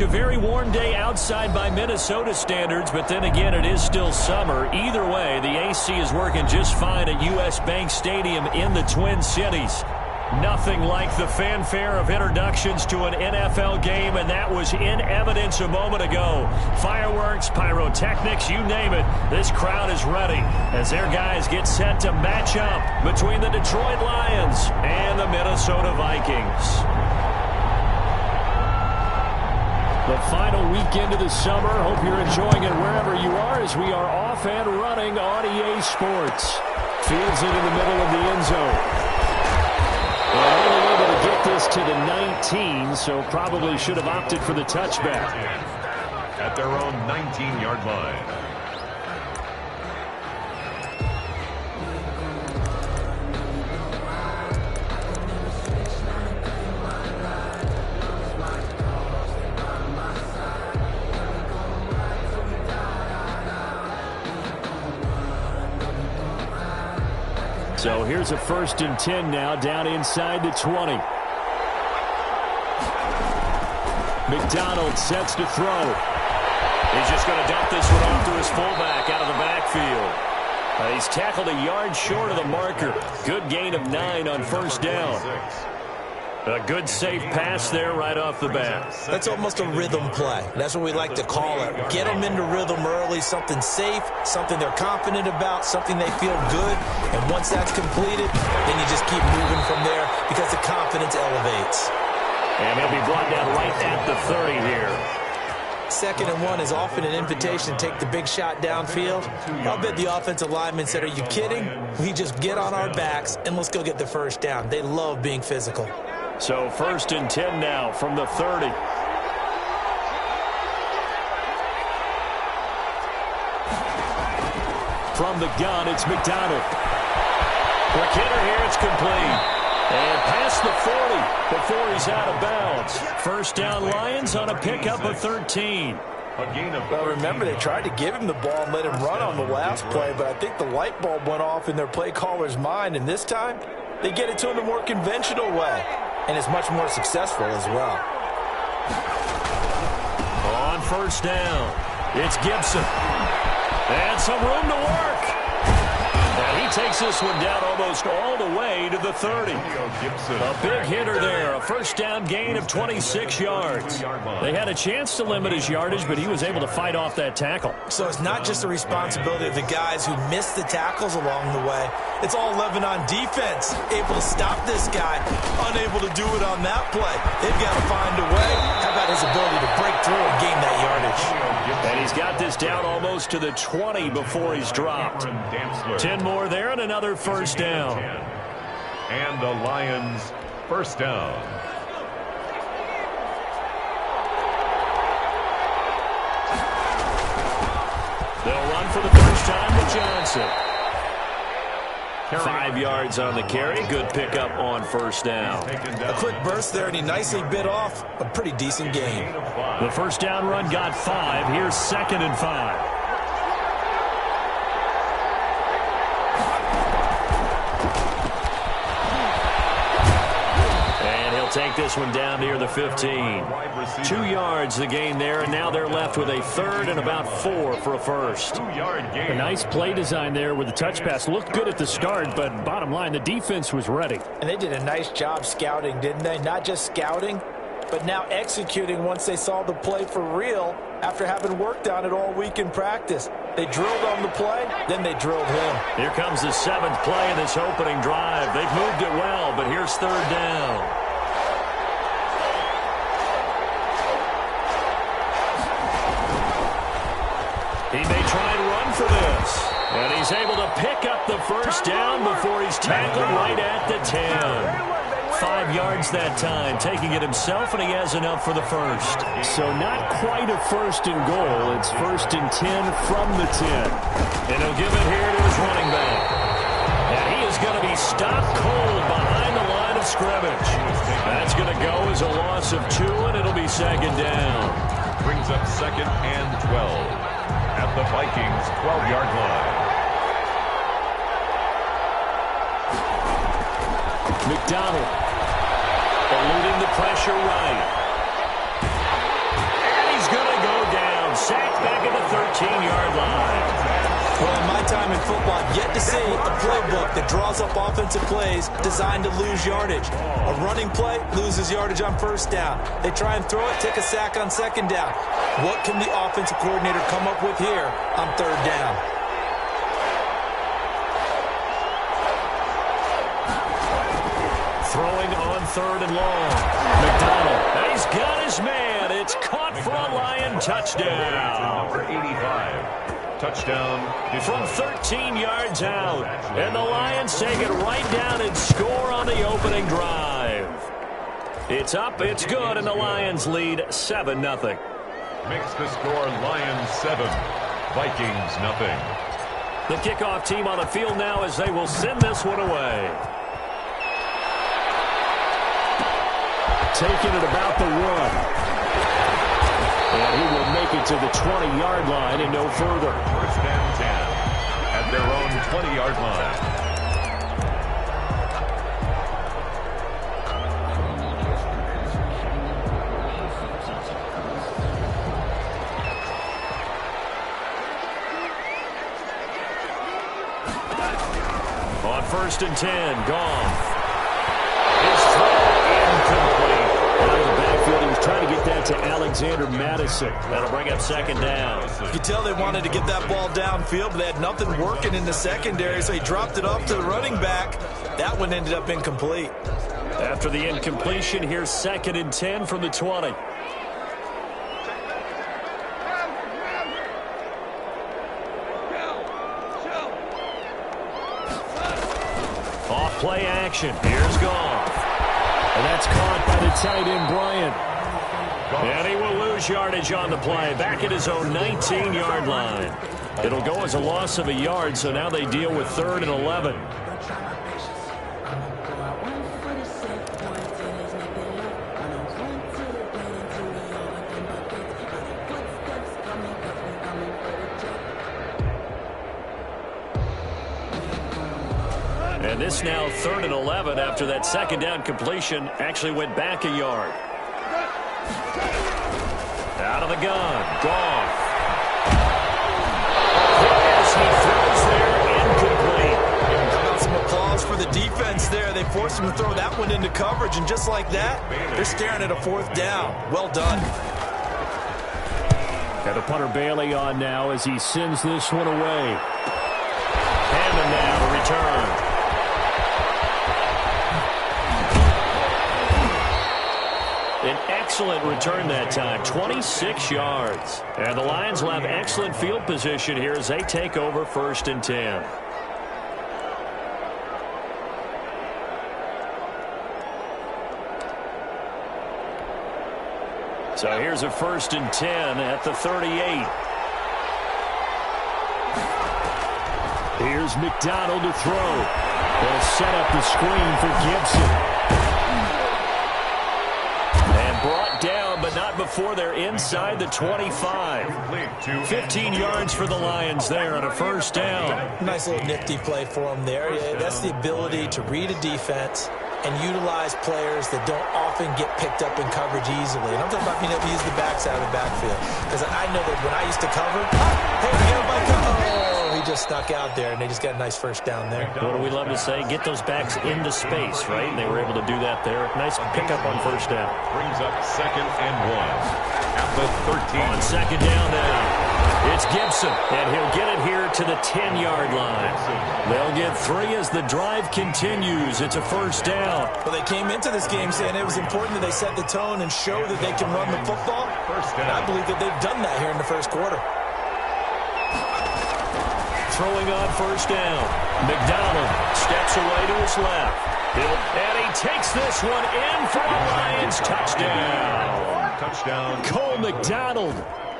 A very warm day outside by Minnesota standards, but then again, it is still summer. Either way, the AC is working just fine at U.S. Bank Stadium in the Twin Cities. Nothing like the fanfare of introductions to an NFL game, and that was in evidence a moment ago. Fireworks, pyrotechnics, you name it. This crowd is ready as their guys get set to match up between the Detroit Lions and the Minnesota Vikings. The final weekend of the summer. Hope you're enjoying it wherever you are as we are off and running on EA Sports. Fields it in the middle of the end zone. And only able to get this to the 19, so probably should have opted for the touchback. At their own 19-yard line. So here's a 1st and 10 now, down inside the 20. McDonald sets to throw. He's just going to dump this one off to his fullback out of the backfield. He's tackled a yard short of the marker. Good gain of 9 on 1st down. A good safe pass there right off the bat. That's almost a rhythm play. That's what we like to call it. Get them into rhythm early, something safe, something they're confident about, something they feel good. And once that's completed, then you just keep moving from there because the confidence elevates. And he'll be brought down right at the 30 here. 2nd and 1 is often an invitation to take the big shot downfield. I'll bet the offensive lineman said, are you kidding? We just get on our backs and let's go get the 1st down. They love being physical. So 1st and 10 now from the 30. From the gun, it's McDonald. Quick hitter here, it's complete. And past the 40 before he's out of bounds. 1st down Lions on a pickup of 13. Well, remember, they tried to give him the ball and let him run on the last play, but I think the light bulb went off in their play caller's mind, and this time they get it to him the more conventional way. And it's much more successful as well. On 1st down, it's Gibson. And some room to work. And he takes this one down almost all the way to the 30. A big hitter there. A 1st down gain of 26 yards. They had a chance to limit his yardage, but he was able to fight off that tackle. So it's not just the responsibility of the guys who missed the tackles along the way. It's all Lebanon defense, able to stop this guy, unable to do it on that play. They've got to find a way. How about his ability to break through and gain that yardage? And he's got this down almost to the 20 before he's dropped. 10 more there and another 1st down. And the Lions 1st down. They'll run for the 1st time with Johnson. 5 yards on the carry. Good pickup on 1st down. A quick burst there, and he nicely bit off a pretty decent gain. The 1st down run got 5. Here's 2nd and 5. Take this one down near the 15. 2 yards the gain there, and now they're left with a 3rd and about 4 for a 1st. A nice play design there with the touch pass. Looked good at the start, but bottom line, the defense was ready. And they did a nice job scouting, didn't they? Not just scouting, but now executing once they saw the play for real after having worked on it all week in practice. They drilled on the play, then they drilled him. Here comes the 7th play in this opening drive. They've moved it well, but here's 3rd down. He may try and run for this. And he's able to pick up the 1st down before he's tackled right at the 10. 5 yards that time, taking it himself, and he has enough for the 1st. So not quite a 1st and goal. It's 1st and 10 from the 10. And he'll give it here to his running back. And he is going to be stopped cold behind the line of scrimmage. That's going to go as a loss of 2, and it'll be 2nd down. Brings up 2nd and 12. At the Vikings' 12-yard line. McDonald eluding the pressure right. yet to see a playbook that draws up offensive plays designed to lose yardage. A running play loses yardage on first down. They try and throw it, take a sack on second down. What can the offensive coordinator come up with here on third down? Throwing on third and long. McDonald, he's got his man. It's caught for a Lion touchdown. Number 85. Touchdown. From 13 yards out. And the Lions take it right down and score on the opening drive. It's up, it's good, and the Lions lead 7-0. Makes the score Lions 7, Vikings nothing. The kickoff team on the field now as they will send this one away. Taking it about the 1. And he will make it to the 20-yard line and no further. First and 10 at their own 20-yard line. On first and 10, Goff. His throw incomplete. Out of the backfield, he was trying to get that to Alexander Madison. That'll bring up second down. You could tell they wanted to get that ball downfield, but they had nothing working in the secondary, so he dropped it off to the running back. That one ended up incomplete. After the incompletion, here's second and 10 from the 20. Off play action. Here's Goff. And that's caught by the tight end, Bryant. And he will lose yardage on the play. Back at his own 19-yard line. It'll go as a loss of a yard, so now they deal with 3rd and 11. And this now 3rd and 11 after that second down completion actually went back a yard. Out of the gun, Goff. As he throws there, incomplete. How about some applause for the defense there? They forced him to throw that one into coverage, and just like that, they're staring at a 4th down. Well done. Got the punter Bailey on now as he sends this one away. Hammond now to return. An excellent return that time, 26 yards. And the Lions will have excellent field position here as they take over 1st and 10. So here's a 1st and 10 at the 38. Here's McDonald to throw. They'll set up the screen for Gibson. Brought down, but not before they're inside the 25. 15 yards for the Lions there on a 1st down. Nice little nifty play for them there. Yeah, that's the ability to read a defense and utilize players that don't often get picked up in coverage easily. And I'm talking about being able to use the backside of the backfield. Because I know that when I used to cover, hey, we got my cover. Oh, he just snuck out there, and they just got a nice 1st down there. What do we love to say? Get those backs into space, right? And they were able to do that there. Nice pickup on 1st down. Brings up 2nd and 1 at the 13. On 2nd down now. It's Gibson, and he'll get it here to the 10-yard line. They'll get 3 as the drive continues. It's a 1st down. Well, they came into this game saying it was important that they set the tone and show that they can run the football. And I believe that they've done that here in the 1st quarter. Throwing on 1st down. McDonald steps away to his left. And he takes this one in for a Lions touchdown. Touchdown. Cole McDonald.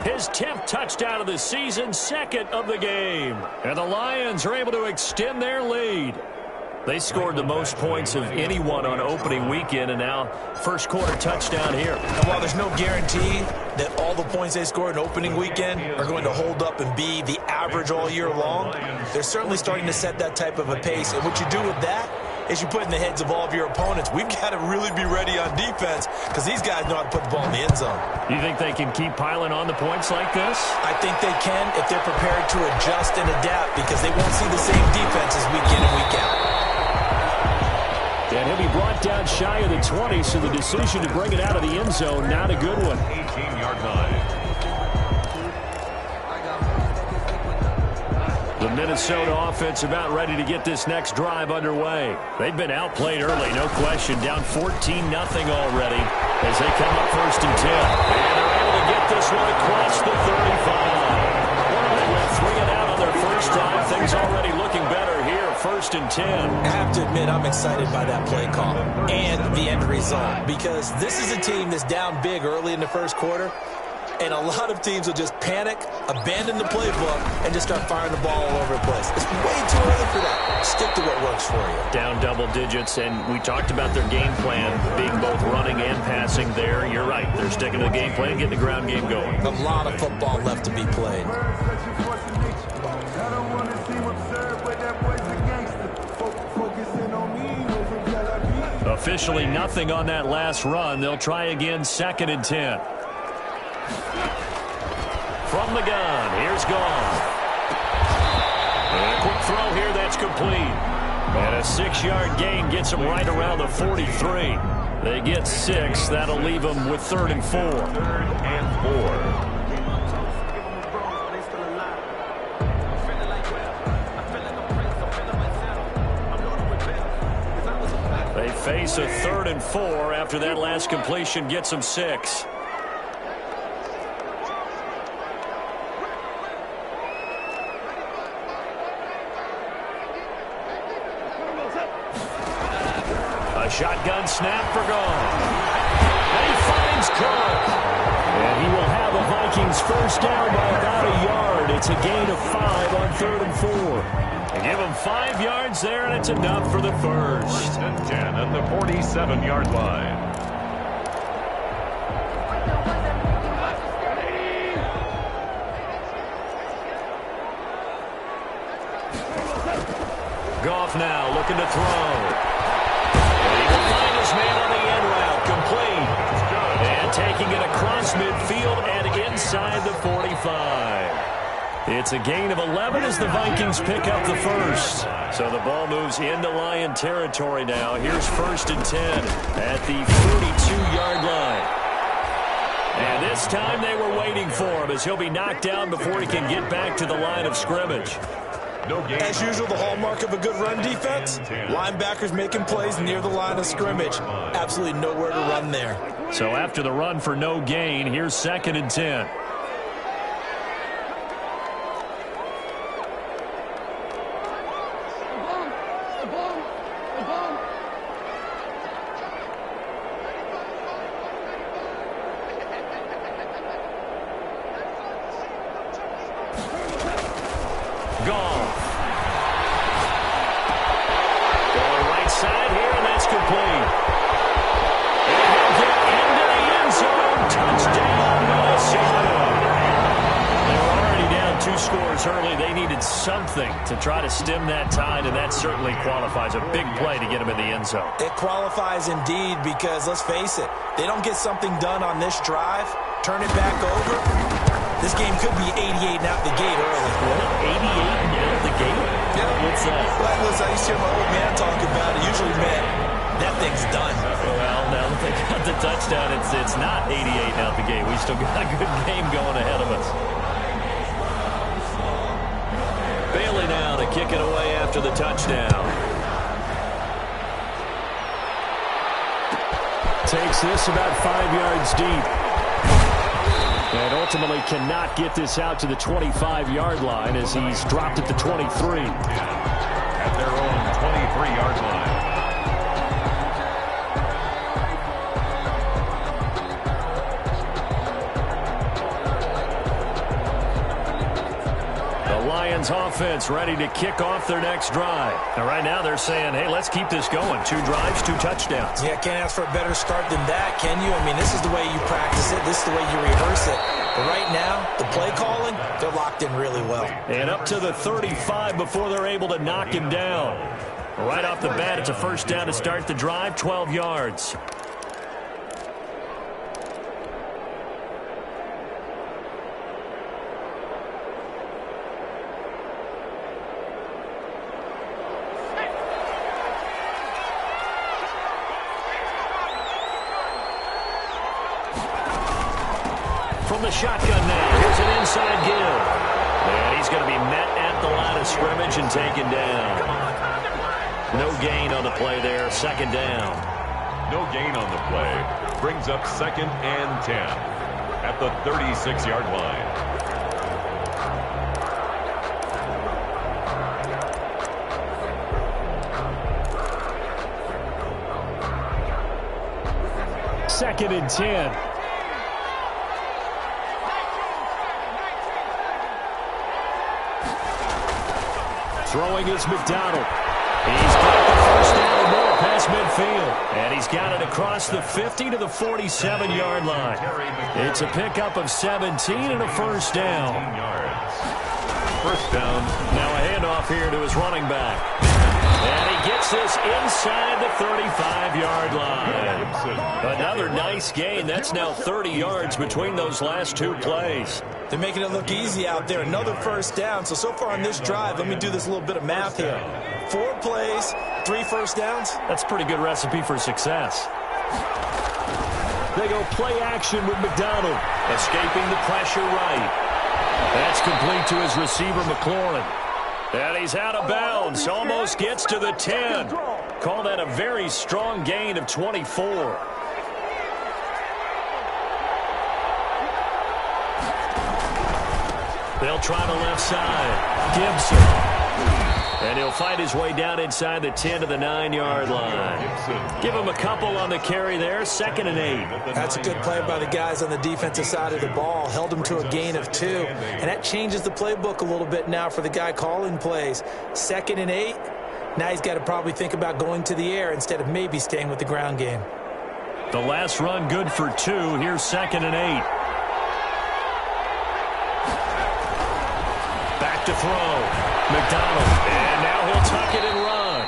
His 10th touchdown of the season, 2nd of the game. And the Lions are able to extend their lead. They scored the most points of anyone on opening weekend, and now 1st quarter touchdown here. And while there's no guarantee that all the points they scored in opening weekend are going to hold up and be the average all year long, they're certainly starting to set that type of a pace. And what you do with that is you put in the heads of all of your opponents, we've got to really be ready on defense because these guys know how to put the ball in the end zone. You think they can keep piling on the points like this? I think they can if they're prepared to adjust and adapt because they won't see the same defenses week in and week out. And he'll be brought down shy of the 20, so the decision to bring it out of the end zone, not a good one. 18-yard line. The Minnesota offense about ready to get this next drive underway. They've been outplayed early, no question. Down 14-0 already as they come up 1st and 10. And they're able to get this one across the 35. They went 3 and out on their first drive. Things already looking better here. 1st and 10. I have to admit, I'm excited by that play call and the end result because this is a team that's down big early in the first quarter, and a lot of teams will just panic, abandon the playbook, and just start firing the ball all over the place. It's way too early for that. Stick to what works for you. Down double digits, and we talked about their game plan being both running and passing there. You're right. They're sticking to the game plan, getting the ground game going. A lot of football left to be played. Officially nothing on that last run. They'll try again 2nd and 10. From the gun, here's Goff. And a quick throw here, that's complete. And a 6-yard gain gets them right around the 43. They get 6. That'll leave them with 3rd and 4. 3rd and 4. They face a 3rd and 4 after that last completion gets them 6. A shotgun snap for Goff. And he finds Cook. And he will have the Vikings first down by about a yard. It's a gain of 5 on 3rd and 4. Give them 5 yards there, and it's enough for the first. 1st and 10 at the 47-yard line. Goff now looking to throw. And he will find his man on the end route, complete. And taking it across midfield and inside the 45. It's a gain of 11 as the Vikings pick up the first. So the ball moves into Lion territory now. Here's 1st and 10 at the 42-yard line. And this time they were waiting for him as he'll be knocked down before he can get back to the line of scrimmage. As usual, the hallmark of a good run defense, linebackers making plays near the line of scrimmage. Absolutely nowhere to run there. So after the run for no gain, here's 2nd and 10. Goff. Going right side here, and that's complete. And he'll get into the end zone. Touchdown, Minnesota. They were already down 2 scores early. They needed something to try to stem that tide, and that certainly qualifies. A big play to get them in the end zone. It qualifies indeed because, let's face it, they don't get something done on this drive, turn it back over. This game could be 88 and out the gate early. 88 and out the gate? Yeah. What's that? Well, listen, I used to hear my old man talk about it. Usually meant that thing's done. Well, now that they got the touchdown, it's not 88 and out the gate. We still got a good game going ahead of us. Bailey now to kick it away after the touchdown. Takes this about 5 yards deep. And ultimately cannot get this out to the 25-yard line as he's dropped at the 23. At their own 23-yard line. The Lions offense ready to kick off their next drive. And right now they're saying, hey, let's keep this going. 2 drives, 2 touchdowns. Yeah, can't ask for a better start than that, can you? I mean, this is the way you practice it. This is the way you rehearse it. But right now, the play calling, they're locked in really well. And up to the 35 before they're able to knock him down. Right off the bat, it's a first down to start the drive, 12 yards. From the shotgun now, here's an inside give. And he's going to be met at the line of scrimmage and taken down. No gain on the play there, second down. No gain on the play. Brings up 2nd and 10 at the 36-yard line. Second and 10. Throwing is McDonald. He's got the first down and more past midfield. And he's got it across the 50 to the 47-yard line. It's a pickup of 17 and a first down. First down. Now a handoff here to his running back. And he gets this inside the 35-yard line. Another nice gain. That's now 30 yards between those last two plays. They're making it look easy out there. Another first down. So far on this drive, let me do this little bit of math here. 4 plays, 3 first downs. That's a pretty good recipe for success. They go play action with McDonald. Escaping the pressure right. That's complete to his receiver, McLaurin. And he's out of bounds. Almost gets to the 10. Call that a very strong gain of 24. They'll try the left side. Gibson. And he'll fight his way down inside the 10 to the 9-yard line. Give him a couple on the carry there. 2nd and 8. That's a good play by the guys on the defensive side of the ball. Held him to a gain of 2. And that changes the playbook a little bit now for the guy calling plays. 2nd and 8. Now he's got to probably think about going to the air instead of maybe staying with the ground game. The last run good for 2. Here's 2nd and 8. Back to throw. McDonald. And now he'll tuck it and run.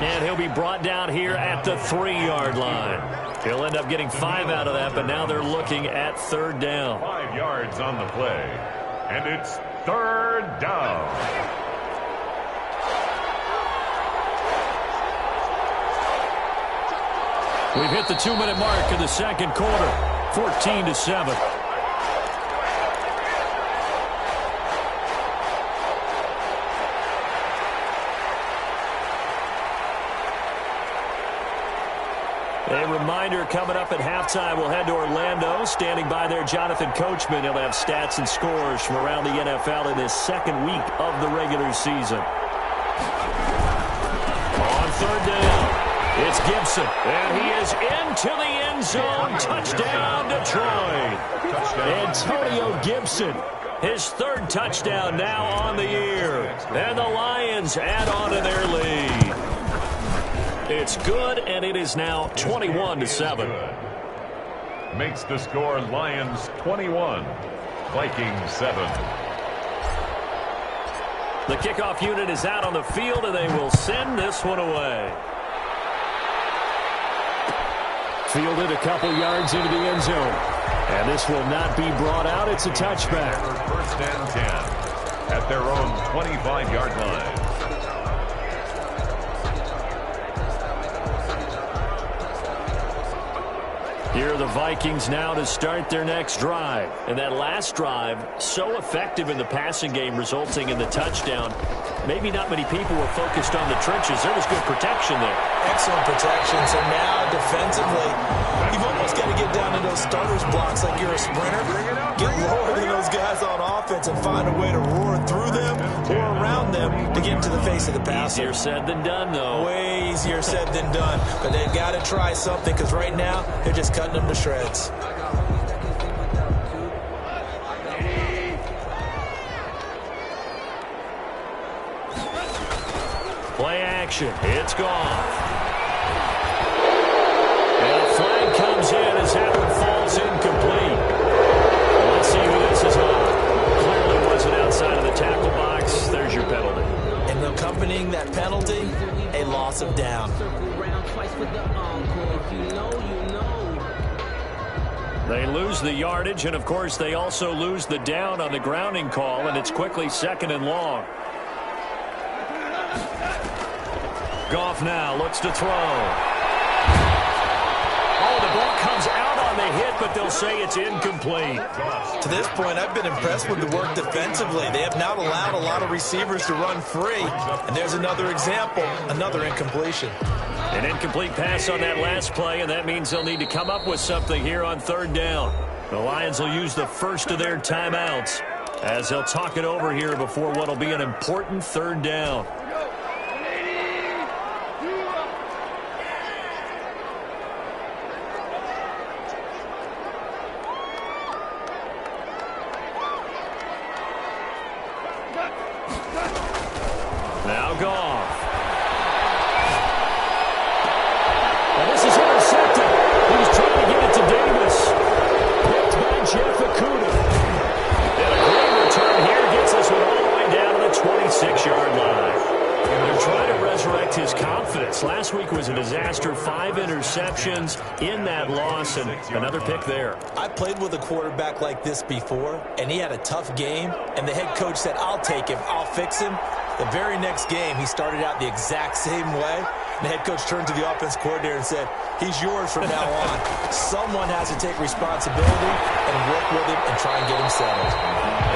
And he'll be brought down here at the 3-yard line. He'll end up getting 5 out of that, but now they're looking at 3rd down. 5 yards on the play. And it's 3rd down. We've hit the 2-minute mark in the second quarter. 14-7. A reminder, coming up at halftime, we'll head to Orlando. Standing by there, Jonathan Coachman. He'll have stats and scores from around the NFL in his 2nd week of the regular season. On 3rd down, it's Gibson. And he is into the end zone. Touchdown, Detroit. Antonio Gibson, his 3rd touchdown now on the year. And the Lions add on to their lead. It's good, and it is now 21-7. Makes the score Lions 21, Vikings 7. The kickoff unit is out on the field, and they will send this one away. Fielded a couple yards into the end zone. And this will not be brought out. It's a touchback. 1st and 10 at their own 25-yard line. Here are the Vikings now to start their next drive. And that last drive, so effective in the passing game, resulting in the touchdown. Maybe not many people were focused on the trenches. There was good protection there. Excellent protection. So now, defensively, you've almost got to get down to those starters blocks like you're a sprinter. Get lower than those guys on offense and find a way to roar through them or around them to get into the face of the passer. Easier said than done, though. Way easier said than done. But they've got to try something because right now, they're just cutting them to shreds. Play action. It's gone. And a flag comes in as that one falls incomplete. Let's see who this is on. Clearly wasn't outside of the tackle box. There's your penalty. And the accompanying that penalty, a loss of down. They lose the yardage, and of course they also lose the down on the grounding call, and it's quickly 2nd and long. Goff now looks to throw. Oh, the ball comes out on the hit, but they'll say it's incomplete. To this point, I've been impressed with the work defensively. They have not allowed a lot of receivers to run free. And there's another example, another incompletion. An incomplete pass on that last play, and that means they'll need to come up with something here on 3rd down. The Lions will use the first of their timeouts as they'll talk it over here before what will be an important 3rd down. Now Goff. And this is intercepted. He was trying to get it to Davis. Picked by Jeff Okudah. And a great return here gets this one all the way down to the 26-yard line. They're trying to resurrect his confidence. Last week was a disaster. 5 interceptions in that loss, and another pick there. I played with a quarterback like this before, and he had a tough game, and the head coach said, I'll take him, I'll fix him. The very next game, he started out the exact same way. And the head coach turned to the offense coordinator and said, he's yours from now on. Someone has to take responsibility and work with him and try and get him settled.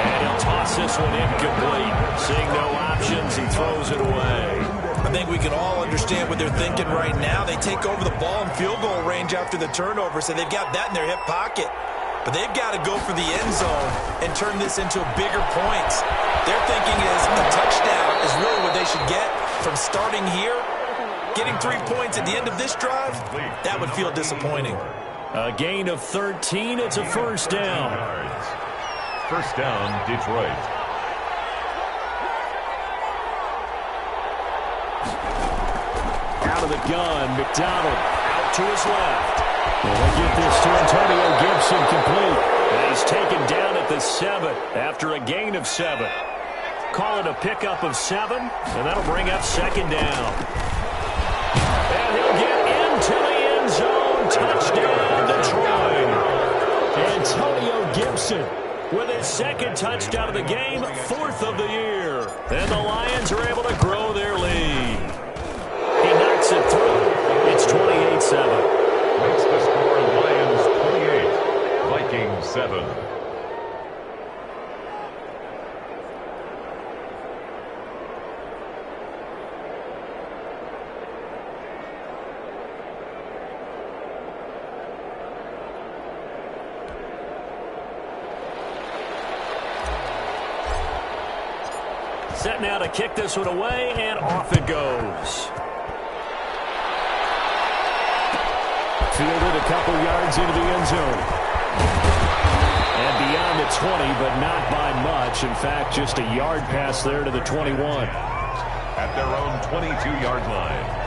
And he'll toss this one incomplete. Seeing no options, he throws it away. I think we can all understand what they're thinking right now. They take over the ball in field goal range after the turnover, so they've got that in their hip pocket. But they've got to go for the end zone and turn this into bigger points. Their thinking is a touchdown is really what they should get from starting here. Getting 3 points at the end of this drive, that would feel disappointing. A gain of 13. It's a 1st down. 1st down, Detroit. Out of the gun, McDonald out to his left. And they'll get this to Antonio Gibson complete. And he's taken down at the 7 after a gain of 7. Call it a pickup of 7, and that'll bring up 2nd down. And he'll get into the end zone. Touchdown, Detroit. Antonio Gibson with his 2nd touchdown of the game, 4th of the year. And the Lions are able to grow their lead. He knocks it through. It's 28-7. Makes the score Lions 28, Vikings 7. Set now to kick this one away, and off it goes. Fielded a couple yards into the end zone. And beyond the 20, but not by much. In fact, just a yard pass there to the 21. At their own 22-yard line.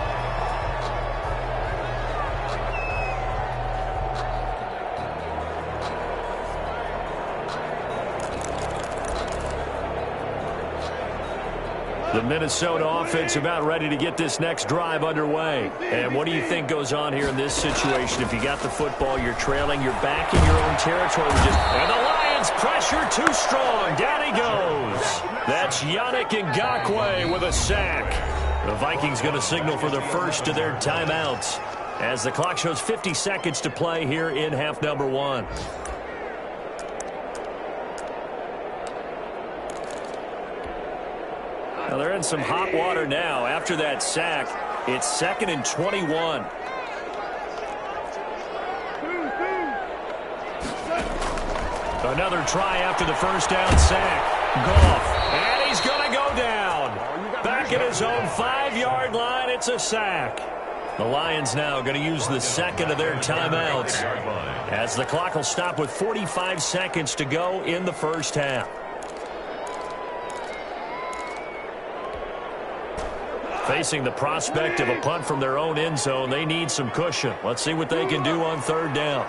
The Minnesota offense about ready to get this next drive underway. And what do you think goes on here in this situation? If you got the football, you're trailing, you're back in your own territory. And the Lions pressure too strong. Down he goes. That's Yannick Ngakoue with a sack. The Vikings going to signal for the first of their timeouts as the clock shows 50 seconds to play here in half number 1. Now they're in some hot water now. After that sack, it's 2nd and 21. Another try after the first down sack. Goff, and he's going to go down. Back at his own 5-yard line, it's a sack. The Lions now going to use the 2nd of their timeouts as the clock will stop with 45 seconds to go in the first half. Facing the prospect of a punt from their own end zone, they need some cushion. Let's see what they can do on 3rd down.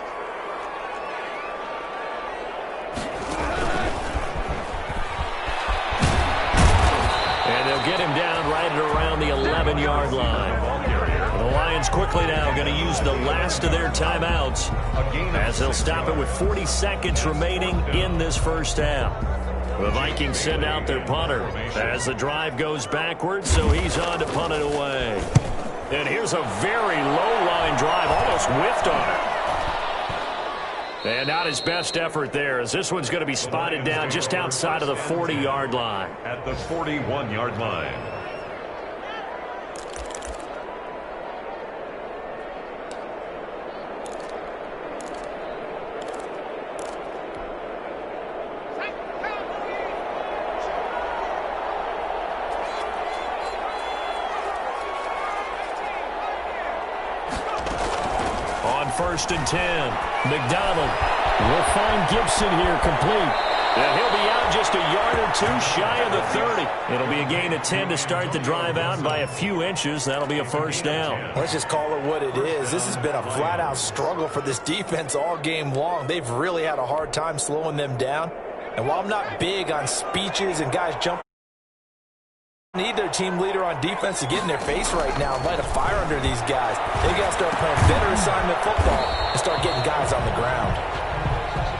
And they'll get him down right 37-yard line. The Lions quickly now going to use the last of their timeouts as they'll stop it with 40 seconds remaining in this first half. The Vikings send out their punter as the drive goes backwards, so he's on to punt it away. And here's a very low-line drive, almost whiffed on it. And not his best effort there, as this one's going to be spotted down just outside of the 40-yard line. At the 41-yard line. First and 10. McDonald will find Gibson here complete. And he'll be out just a yard or two shy of the 30. It'll be a gain of 10 to start the drive out by a few inches. That'll be a first down. Let's just call it what it is. This has been a flat-out struggle for this defense all game long. They've really had a hard time slowing them down. And while I'm not big on speeches and guys jumping, need their team leader on defense to get in their face right now and light a fire under these guys. They got to start playing better assignment football and start getting guys on the ground.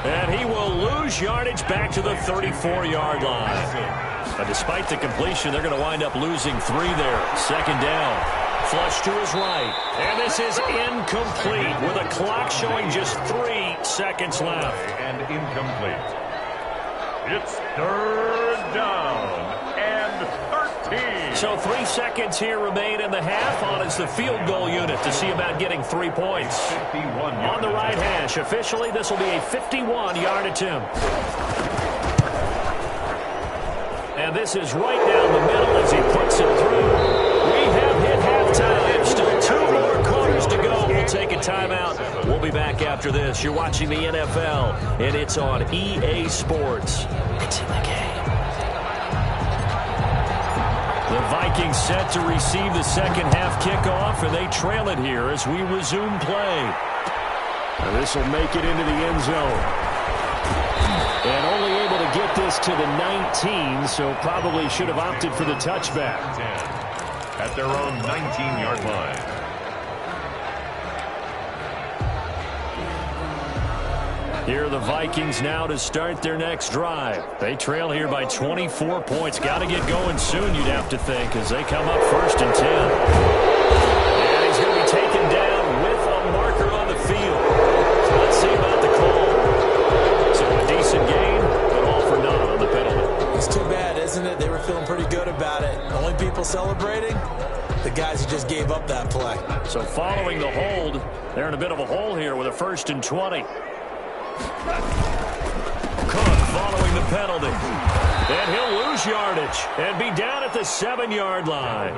And he will lose yardage back to the 34-yard line. But despite the completion, they're going to wind up losing 3 there. Second down. Flush to his right. And this is incomplete with a clock showing just 3 seconds left. And incomplete. It's third down. So 3 seconds here remain in the half on as the field goal unit to see about getting 3 points. On the right hash, officially this will be a 51-yard attempt. And this is right down the middle as he puts it through. We have hit halftime. Still 2 more quarters to go. We'll take a timeout. We'll be back after this. You're watching the NFL, and it's on EA Sports. It's in the game. The Vikings set to receive the second half kickoff, and they trail it here as we resume play. And this will make it into the end zone. And only able to get this to the 19, so probably should have opted for the touchback. At their own 19-yard line. Here are the Vikings now to start their next drive. They trail here by 24 points. Got to get going soon, you'd have to think, as they come up first and 10. And he's going to be taken down with a marker on the field. So let's see about the call. So a decent gain, but all for naught on the penalty. It's too bad, isn't it? They were feeling pretty good about it. Only people celebrating, the guys who just gave up that play. So following the hold, they're in a bit of a hole here with a first and 20. Cook following the penalty. And he'll lose yardage and be down at the 7-yard line.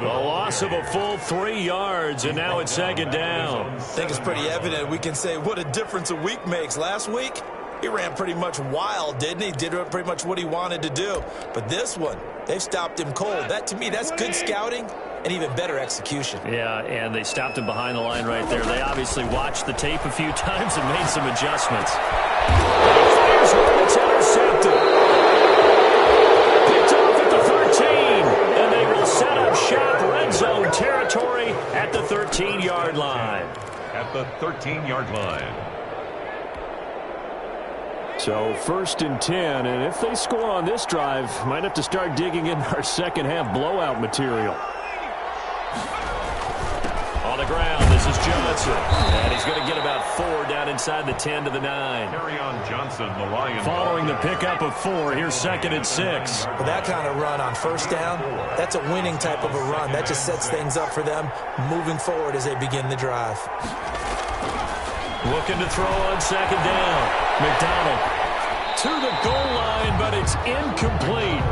A loss of a full 3 yards, and now it's second down. I think it's pretty evident. We can say what a difference a week makes. Last week, he ran pretty much wild, didn't he? Did pretty much what he wanted to do. But this one, they've stopped him cold. That, to me, that's good scouting and even better execution. Yeah, and they stopped him behind the line right there. They obviously watched the tape a few times and made some adjustments. He fires one, it's intercepted. Picked off at the 13, and they will set up shop red zone territory at the 13-yard line. At the 13-yard line. So first and 10, and if they score on this drive, might have to start digging in our second half blowout material. On the ground, this is Johnson. And he's going to get about 4 down inside the 10 to the 9. Kerryon Johnson, the Lions. Following the pickup of 4, here's second and 6. But that kind of run on first down, that's a winning type of a run. That just sets things up for them moving forward as they begin the drive. Looking to throw on second down. McDonald to the goal line, but it's incomplete.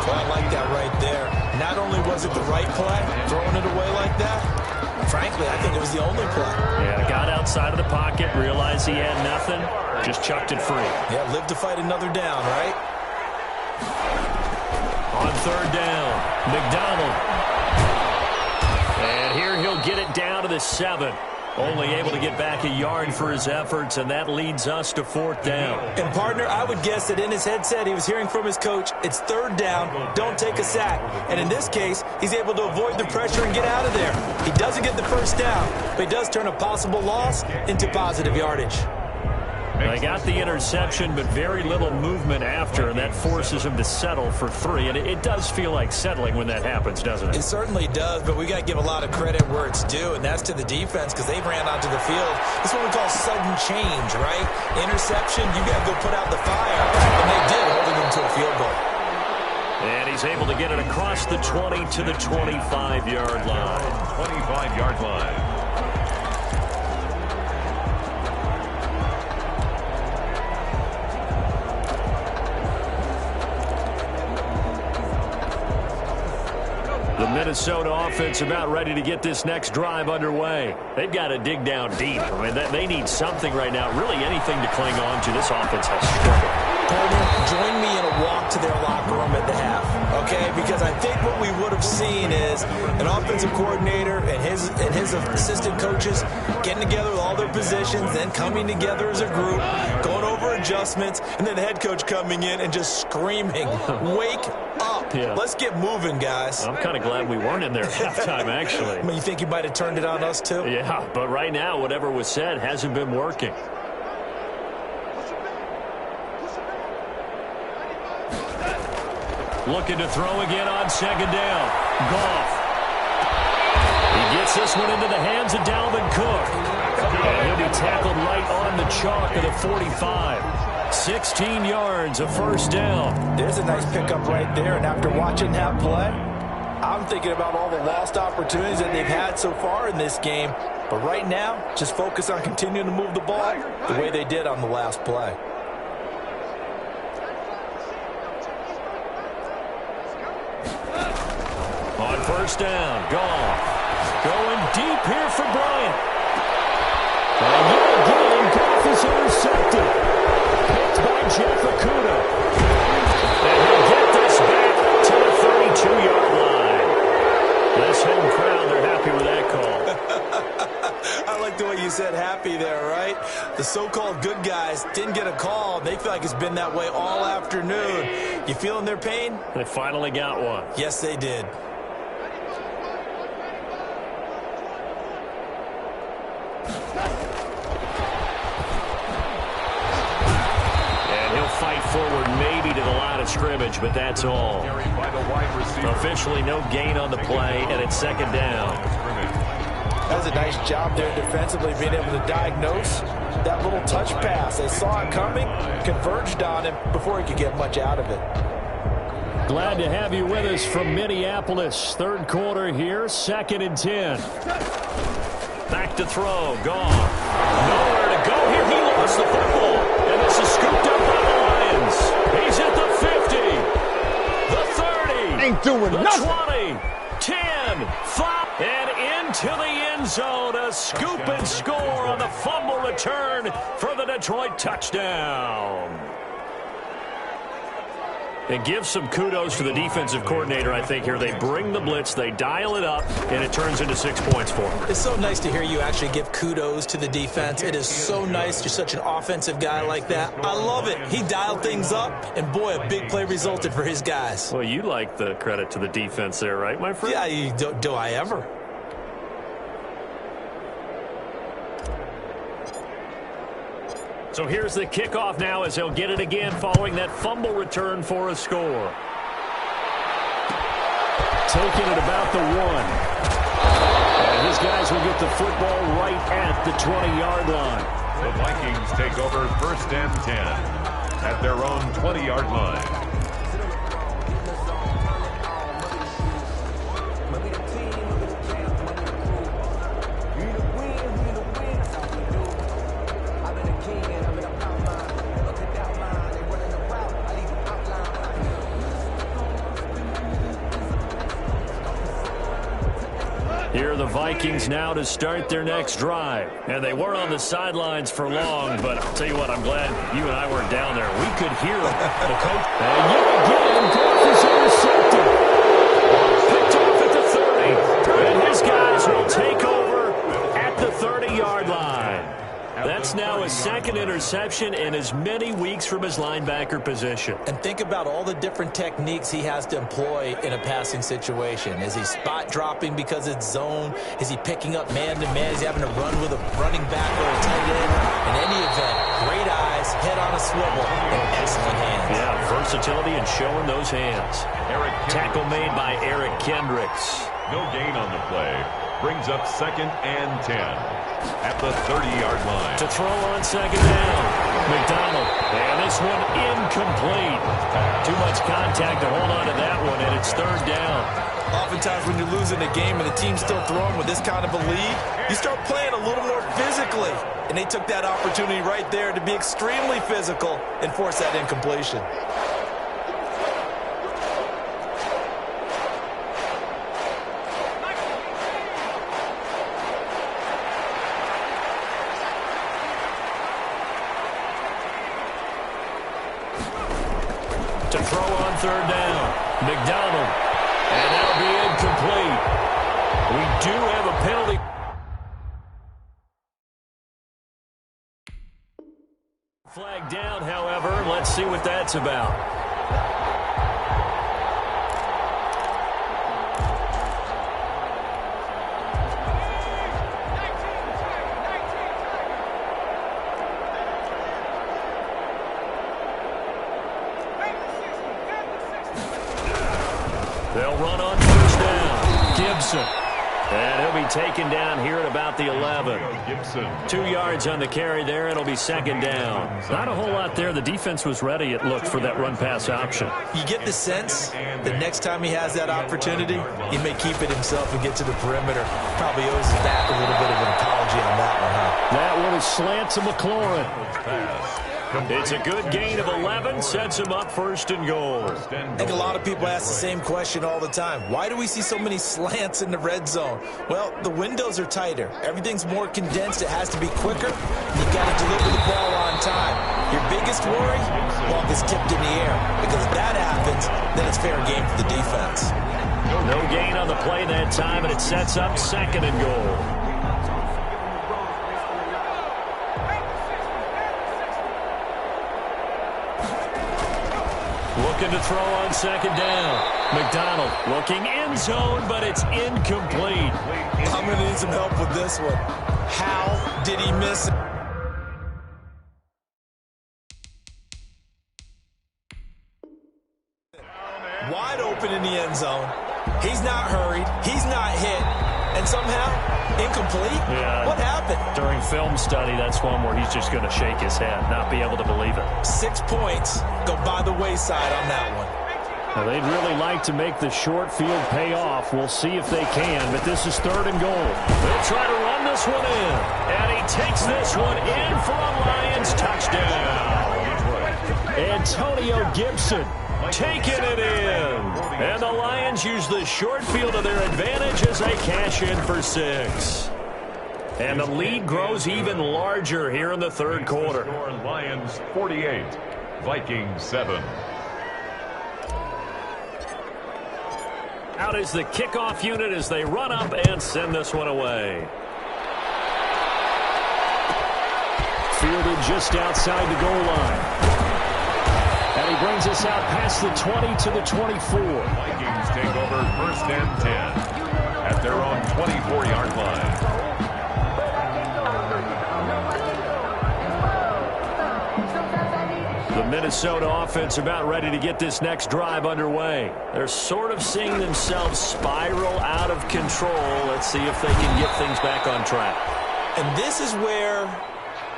Well, I like that right there. Not only was it the right play, throwing it away like that, frankly, I think it was the only play. Yeah, got outside of the pocket, realized he had nothing, just chucked it free. Yeah, live to fight another down, right? On third down, McDonald. And here he'll get it down to the 7. Only able to get back a yard for his efforts, and that leads us to 4th down. And, partner, I would guess that in his headset he was hearing from his coach, it's 3rd down, don't take a sack. And in this case, he's able to avoid the pressure and get out of there. He doesn't get the 1st down, but he does turn a possible loss into positive yardage. They got the interception, but very little movement after, and that forces him to settle for 3. And it does feel like settling when that happens, doesn't it? It certainly does, but we got to give a lot of credit where it's due, and that's to the defense because they ran onto the field. This is what we call sudden change, right? Interception, you got to go put out the fire, and they did, holding them to a field goal. And he's able to get it across the 20 to the 25-yard line. 25-yard line. The Minnesota offense about ready to get this next drive underway. They've got to dig down deep. I mean, they need something right now, really anything to cling on to. This offense has struggled. Partner, join me in a walk to their locker room at the half, okay? Because I think what we would have seen is an offensive coordinator and his assistant coaches getting together with all their positions, then coming together as a group, going over adjustments, and then the head coach coming in and just screaming, wake up. Yeah. Let's get moving, guys. I'm kind of glad we weren't in there at halftime, actually. I mean, you think you might have turned it on us, too? Yeah, but right now, whatever was said hasn't been working. Looking to throw again on 2nd down. Goff. He gets this one into the hands of Dalvin Cook. And he'll be tackled right on the chalk of the 45. 16 yards, a 1st down. There's a nice pickup right there, and after watching that play, I'm thinking about all the lost opportunities that they've had so far in this game. But right now, just focus on continuing to move the ball the way they did on the last play. On 1st down, Goff. Going deep here for Bryant. And yet again, Goff is intercepted. Picked by Jeff Okuda. And he'll get this back to the 32-yard line. This home crowd, they're happy with that call. I like the way you said happy there, right? The so-called good guys didn't get a call. They feel like it's been that way all afternoon. You feeling their pain? They finally got one. Yes, they did. Fight forward maybe to the line of scrimmage, but that's all. Officially no gain on the play, and it's 2nd down. That was a nice job there defensively, being able to diagnose that little touch pass. They saw it coming, converged on him before he could get much out of it. Glad to have you with us from Minneapolis. 3rd quarter here, 2nd and 10. Back to throw, gone. Nowhere to go here. He lost the football, and this is scooped up by the Lions. He's at the 50, the 30, ain't doing the nothing. 20, 10, 5, and into the end zone. A scoop and score on the fumble return for the Detroit touchdown. And give some kudos to the defensive coordinator, I think, here. They bring the blitz, they dial it up, and it turns into 6 points for them. It's so nice to hear you actually give kudos to the defense. It is so nice. You're such an offensive guy like that. I love it. He dialed things up, and boy, a big play resulted for his guys. Well, you like the credit to the defense there, right, my friend? Yeah, do I ever? So here's the kickoff now as he'll get it again following that fumble return for a score. Taking it about the 1. And his guys will get the football right at the 20-yard line. The Vikings take over 1st and 10 at their own 20-yard line. Here are the Vikings now to start their next drive. And they were on the sidelines for long, but I'll tell you what, I'm glad you and I weren't down there. We could hear the coach. And yet again, Goff is intercepted. Picked off at the 30. And his guys will take over at the 30-yard That's now his second interception in as many weeks from his linebacker position. And think about all the different techniques he has to employ in a passing situation. Is he spot dropping because it's zone? Is he picking up man-to-man? Is he having to run with a running back or a tight end? In any event, great eyes, head on a swivel, and excellent hands. Yeah, versatility and showing those hands. Tackle made by Eric Kendricks. No gain on the play. Brings up 2nd and 10 at the 30-yard line. To throw on 2nd down. McDonald. And this one incomplete. Too much contact to hold on to that one, and it's 3rd down. Oftentimes when you're losing a game and the team's still throwing with this kind of a lead, you start playing a little more physically. And they took that opportunity right there to be extremely physical and force that incompletion. To throw on 3rd down. McDonald. And that'll be incomplete. We do have a penalty. Flag down, however. Let's see what that's about. They'll run on 1st down. Gibson. And he'll be taken down here at about the 11. 2 yards on the carry there. It'll be 2nd down. Not a whole lot there. The defense was ready, it looked, for that run-pass option. You get the sense that next time he has that opportunity, he may keep it himself and get to the perimeter. Probably owes his back a little bit of an apology on that one, huh? That one is slant to McLaurin. It's a good gain of 11, sets him up 1st and goal. I think a lot of people ask the same question all the time. Why do we see so many slants in the red zone? Well, the windows are tighter. Everything's more condensed. It has to be quicker. You've got to deliver the ball on time. Your biggest worry? Ball gets tipped in the air. Because if that happens, then it's fair game for the defense. No gain on the play that time, and it sets up 2nd and goal. Looking to throw on 2nd down. McDonald looking end zone, but it's incomplete. I'm going to need some help with this one. How did he miss it? Wide open in the end zone. He's not hurried. He's not hit. And somehow, incomplete? Yeah. What happened? During film study, that's one where he's just going to shake his head, not be able to believe it. 6 points go by the wayside on that one. Now, they'd really like to make the short field pay off. We'll see if they can, but this is 3rd and goal. They'll try to run this one in, and he takes this one in for a Lions touchdown. Antonio Gibson taking it in. And the Lions use the short field to their advantage as they cash in for 6. And the lead grows even larger here in the 3rd quarter. Lions 48, Vikings 7. Out is the kickoff unit as they run up and send this one away. Fielded just outside the goal line. And he brings us out past the 20 to the 24. Vikings take over 1st and 10 at their own 24-yard line. The Minnesota offense about ready to get this next drive underway. They're sort of seeing themselves spiral out of control. Let's see if they can get things back on track. And this is where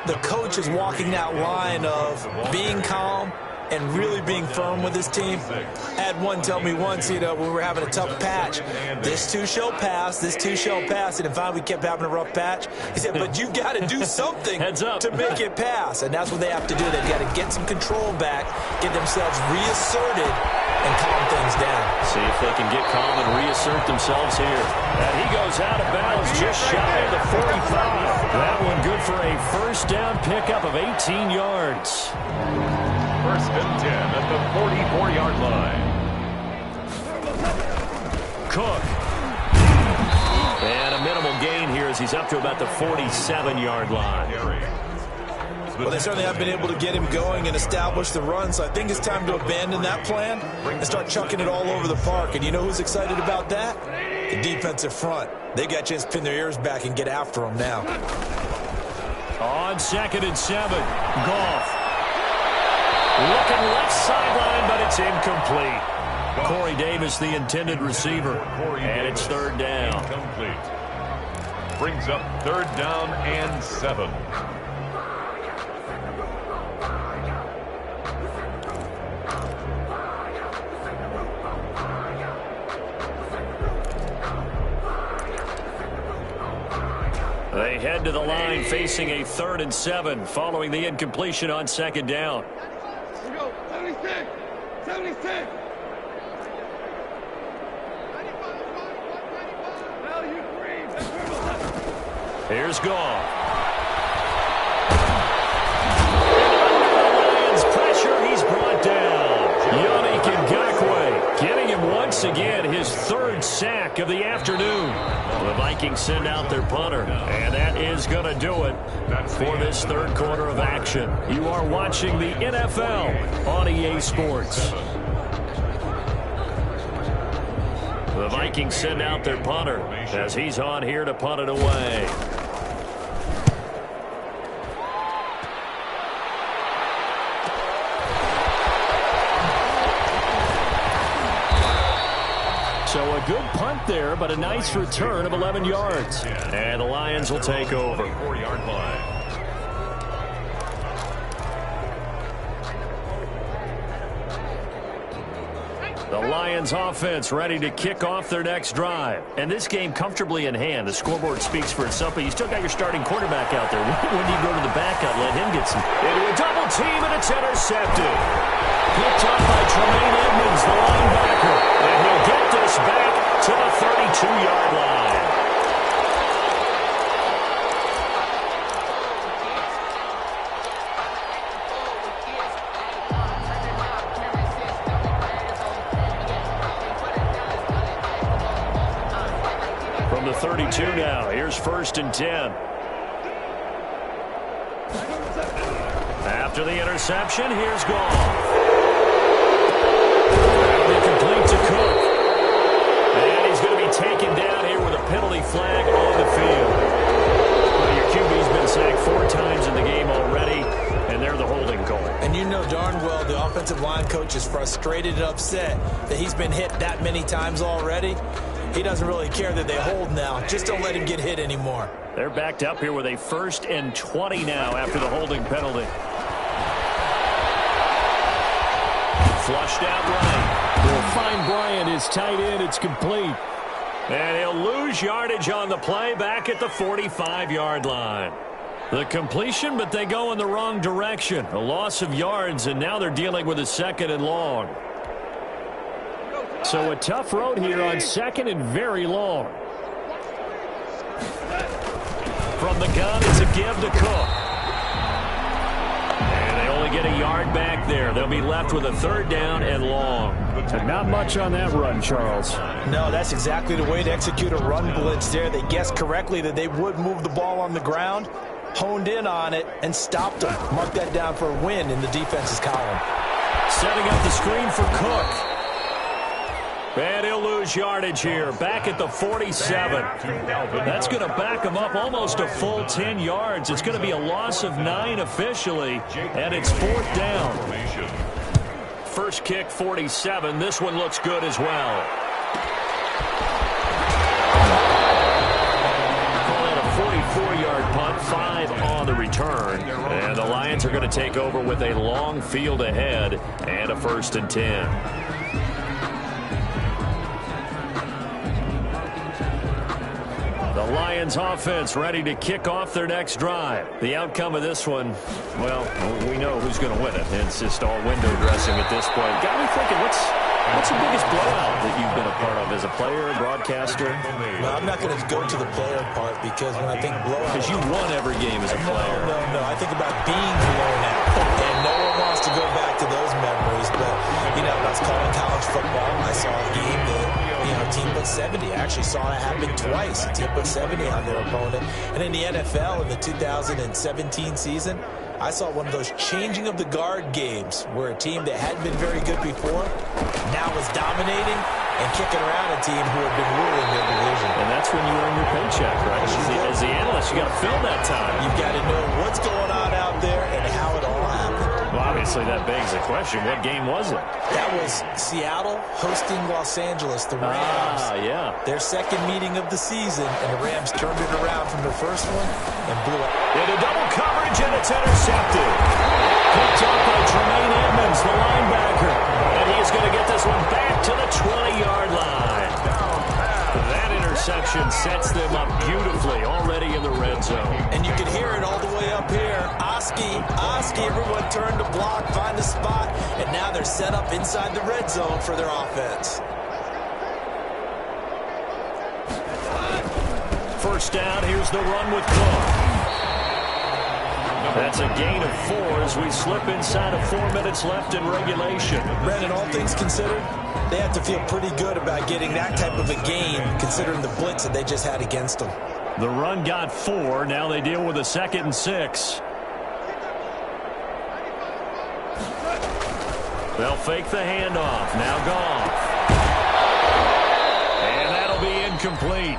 the coach is walking that line of being calm and really being firm with his team. I had one tell me once, when we were having a tough patch, this too shall pass, this too shall pass. And if finally we kept having a rough patch, he said, but you've got to do something to make it pass. And that's what they have to do. They've got to get some control back, get themselves reasserted, and calm things down. See if they can get calm and reassert themselves here. And he goes out of bounds just shy of the 45. That one good for a 1st down pickup of 18 yards. 1st and 10 at the 44-yard line. Cook. And a minimal gain here as he's up to about the 47-yard line. Well, they certainly have been able to get him going and establish the run, so I think it's time to abandon that plan and start chucking it all over the park. And you know who's excited about that? The defensive front. They got a chance to pin their ears back and get after him now. On 2nd and 7, Goff. Looking left sideline, but it's incomplete. Corey Davis, the intended receiver. And it's 3rd down. Incomplete. Brings up 3rd down and 7. They head to the line facing a 3rd and 7 following the incompletion on 2nd down. Let's go. 76. 76. Here's Goff. Lions pressure. He's brought down. Yannick Ngakoue getting him once again his 3rd sack of the afternoon. The Vikings send out their punter, and that is going to do it for this 3rd quarter of action. You are watching the NFL on EA Sports. The Vikings send out their punter as he's on here to punt it away. So a good punt there, but a nice return of 11 yards. And the Lions will take over. 4-yard line. The Lions offense ready to kick off their next drive. And this game comfortably in hand. The scoreboard speaks for itself, but you still got your starting quarterback out there. When do you go to the backup? Let him get some. Into a double team, and it's intercepted. Picked up by Tremaine Edmonds, the linebacker. And he'll get this back to the 32-yard line. From the 32 now, here's 1st and 10. After the interception, here's Goff. Complete to Cook. And he's going to be taken down here with a penalty flag on the field. Well, your QB's been sacked 4 times in the game already, and they're the holding call. And you know darn well the offensive line coach is frustrated and upset that he's been hit that many times already. He doesn't really care that they hold now. Just don't let him get hit anymore. They're backed up here with a 1st and 20 now after the holding penalty. Flushed out right. They'll find Bryant, his tight end. It's complete. And he'll lose yardage on the play back at the 45-yard line. The completion, but they go in the wrong direction. A loss of yards, and now they're dealing with a 2nd and long. So a tough road here on 2nd and very long. From the gun, it's a give to Cook. And they only get a yard back there. They'll be left with a 3rd down and long. And not much on that run, Charles. No, that's exactly the way to execute a run blitz there. They guessed correctly that they would move the ball on the ground, honed in on it, and stopped them. Mark that down for a win in the defense's column. Setting up the screen for Cook. And he'll lose yardage here, back at the 47. That's going to back him up almost a full 10 yards. It's going to be a loss of 9 officially, and it's 4th down. First kick, 47. This one looks good as well. Call it a 44-yard punt, 5 on the return. And the Lions are going to take over with a long field ahead and a 1st and 10. The Lions offense ready to kick off their next drive. The outcome of this one, well, we know who's going to win it. It's just all window dressing at this point. Got me thinking, what's the biggest blowout that you've been a part of as a player, broadcaster? No, I'm not going to go to the player part because when I think blowout... Because you won every game as a player. No. I think about being blown out. And no one wants to go back to those memories. But, you know, I was calling college football. I saw a game that a team put 70. I actually saw that happen twice. A team put 70 on their opponent. And in the NFL in the 2017 season, I saw one of those changing of the guard games where a team that hadn't been very good before now was dominating and kicking around a team who had been ruling their division. And that's when you earn your paycheck, right? As the analyst, you got to fill that time. You've got to know what's going on out there and how it all happened. Well, obviously, that begs the question, what game was it? That was Seattle hosting Los Angeles, the Rams. Yeah. Their second meeting of the season, and the Rams turned it around from their first one and blew it. Into double coverage, and it's intercepted. Picked up by Tremaine Edmonds, the linebacker. And he's going to get this one back to the 20-yard line. That interception sets them up beautifully already in the red zone. And you can hear it all the way up here. Oski, everyone turned to block, find a spot, and now they're set up inside the red zone for their offense. First down, here's the run with Cook. That's a gain of 4 as we slip inside of 4 minutes left in regulation. Brandon, all things considered, they have to feel pretty good about getting that type of a gain considering the blitz that they just had against them. The run got 4. Now they deal with a 2nd and 6. They'll fake the handoff. Now Goff. And that'll be incomplete.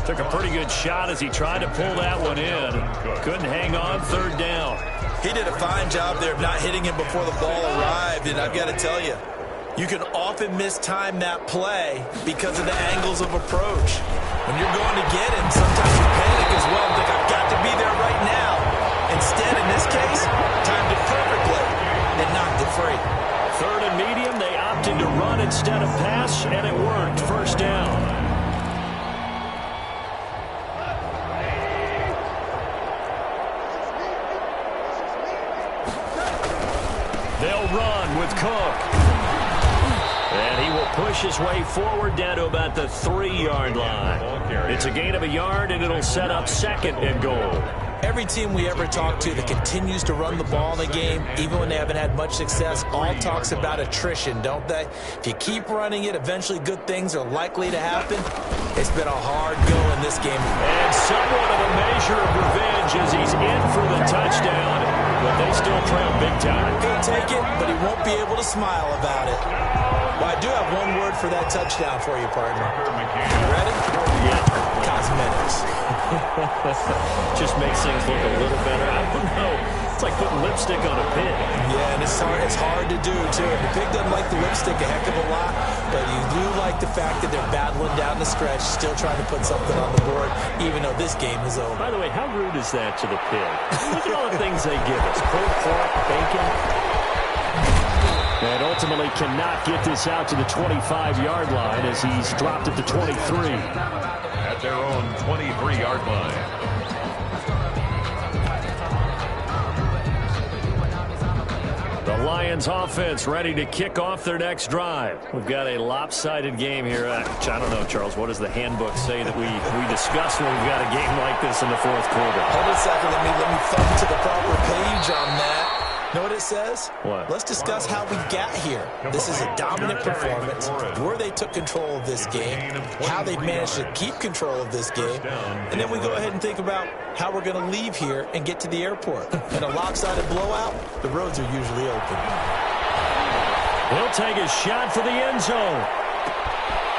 Took a pretty good shot as he tried to pull that one in. Couldn't hang on. 3rd down. He did a fine job there of not hitting him before the ball arrived, and I've got to tell you, you can often mistime that play because of the angles of approach. When you're going to get him, sometimes you panic as well and think, I've got to be there right now. Instead, in this case, timed it perfectly and knocked it free. 3rd and medium, they opted to run instead of pass, and it worked. 1st down. They'll run with Cook. And he will push his way forward down to about the 3-yard line. It's a gain of a yard, and it'll set up 2nd and goal. Every team we ever talk to that continues to run the ball in a game, even when they haven't had much success, all talks about attrition, don't they? If you keep running it, eventually good things are likely to happen. It's been a hard go in this game. And somewhat of a measure of revenge as he's in for the touchdown, but they still trail big time. He'll take it, but he won't be able to smile about it. Well, I do have one word for that touchdown for you, partner. You ready? Yeah. Cosmetics. Just makes things look a little better. I don't know. It's like putting lipstick on a pig. Yeah, and it's hard to do, too. And the pig doesn't like the lipstick a heck of a lot, but you do like the fact that they're battling down the stretch, still trying to put something on the board, even though this game is over. By the way, how rude is that to the pig? Look at all the things they give us. Pulled pork, bacon. And ultimately cannot get this out to the 25-yard line as he's dropped at the 23. At their own 23-yard line. The Lions offense ready to kick off their next drive. We've got a lopsided game here. I don't know, Charles, what does the handbook say that we discuss when we've got a game like this in the 4th quarter? Hold a second. Let me thumb to the proper page on that. Know what it says? What? Let's discuss how we got here. This is a dominant performance, where they took control of this game, how they've managed to keep control of this game, and then we go ahead and think about how we're going to leave here and get to the airport. In a lopsided blowout, the roads are usually open. He'll take a shot for the end zone.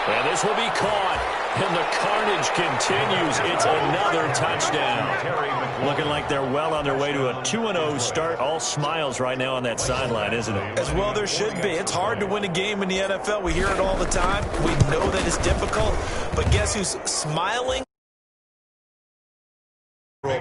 And this will be caught. And the carnage continues. It's another touchdown. Looking like they're well on their way to a 2-0 start. All smiles right now on that sideline, isn't it? As well there should be. It's hard to win a game in the NFL. We hear it all the time. We know that it's difficult. But guess who's smiling?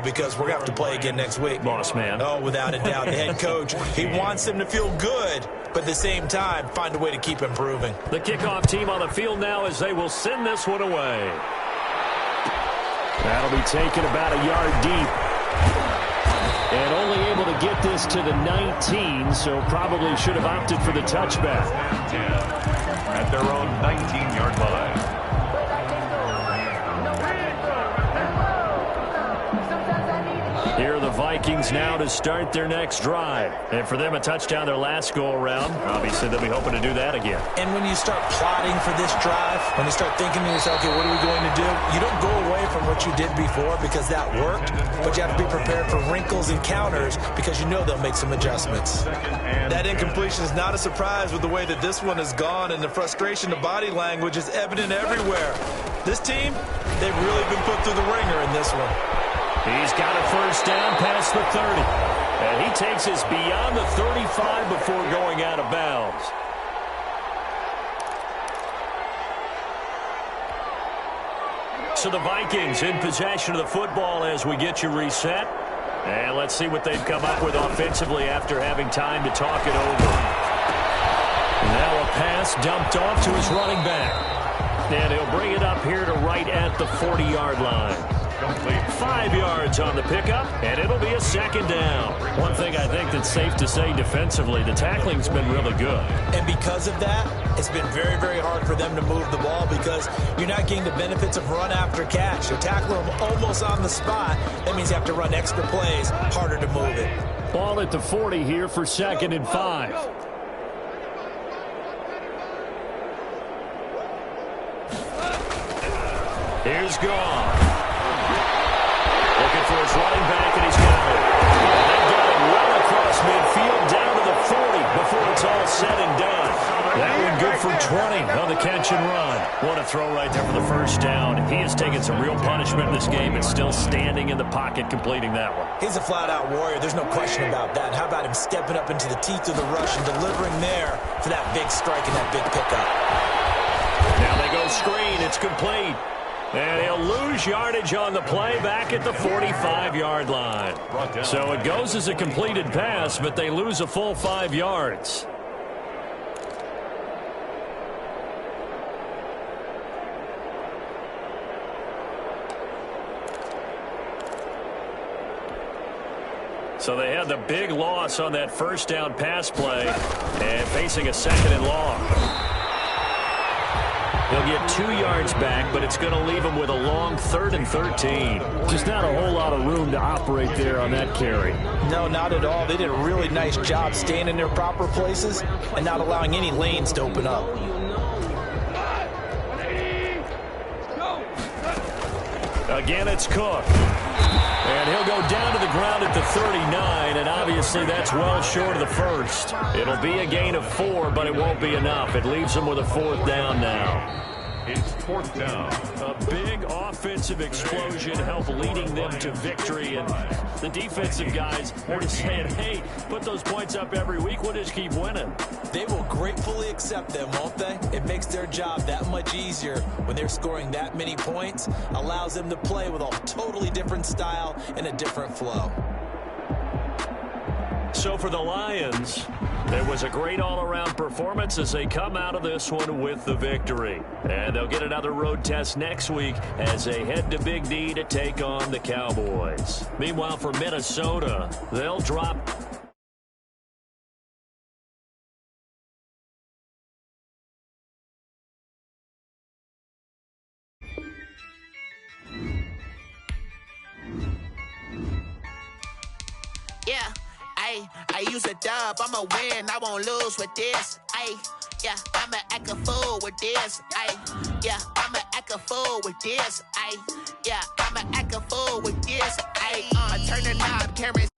Because we're going to have to play again next week. Boss man. Oh, without a doubt. The head coach, he wants them to feel good, but at the same time, find a way to keep improving. The kickoff team on the field now as they will send this one away. That'll be taken about a yard deep. And only able to get this to the 19, so probably should have opted for the touchback. At their own 19-yard line. Here are the Vikings now to start their next drive. And for them, a touchdown their last go-around. Obviously, they'll be hoping to do that again. And when you start plotting for this drive, when you start thinking to yourself, okay, what are we going to do? You don't go away from what you did before because that worked, but you have to be prepared for wrinkles and counters because you know they'll make some adjustments. That incompletion is not a surprise with the way that this one has gone, and the frustration, the body language is evident everywhere. This team, they've really been put through the ringer in this one. He's got a first down past the 30. And he takes us beyond the 35 before going out of bounds. So the Vikings in possession of the football as we get you reset. And let's see what they've come up with offensively after having time to talk it over. Now a pass dumped off to his running back. And he'll bring it up here to right at the 40-yard line. 5 yards on the pickup, and it'll be a second down. One thing I think that's safe to say defensively, the tackling's been really good. And because of that, it's been very, very hard for them to move the ball because you're not getting the benefits of run after catch. You're tackling them almost on the spot. That means you have to run extra plays, harder to move it. Ball at the 40 here for 2nd and 5. Here's Gone. Looking for his running back, and he's got it. They've got it well across midfield, down to the 40 before it's all said and done. That one good for 20 on the catch and run. What a throw right there for the first down. He has taken some real punishment in this game and still standing in the pocket completing that one. He's a flat-out warrior. There's no question about that. How about him stepping up into the teeth of the rush and delivering there for that big strike and that big pickup. Now they go screen. It's complete. And he'll lose yardage on the play back at the 45-yard line. So it goes as a completed pass, but they lose a full 5 yards. So they had the big loss on that first down pass play and facing a 2nd and long. They'll get 2 yards back, but it's going to leave them with a long 3rd and 13. Just not a whole lot of room to operate there on that carry. No, not at all. They did a really nice job staying in their proper places and not allowing any lanes to open up. Again, it's Cook. And he'll go down to the ground at the 39, and obviously that's well short of the first. It'll be a gain of 4, but it won't be enough. It leaves them with a 4th down now. It's 4th down. A big offensive explosion helped leading them to victory, and the defensive guys are just saying, hey, put those points up every week, we'll just keep winning. They will gratefully accept them, won't they? It makes their job that much easier when they're scoring that many points, allows them to play with a totally different style and a different flow. So for the Lions, it was a great all-around performance as they come out of this one with the victory. And they'll get another road test next week as they head to Big D to take on the Cowboys. Meanwhile, for Minnesota, they'll drop... Yeah. I use a dub, I'ma win, I won't lose with this. Yeah, I'ma act a fool with this. Yeah, I'ma act a fool with this. Yeah, I'ma act a fool with this. I turn the knob, cameras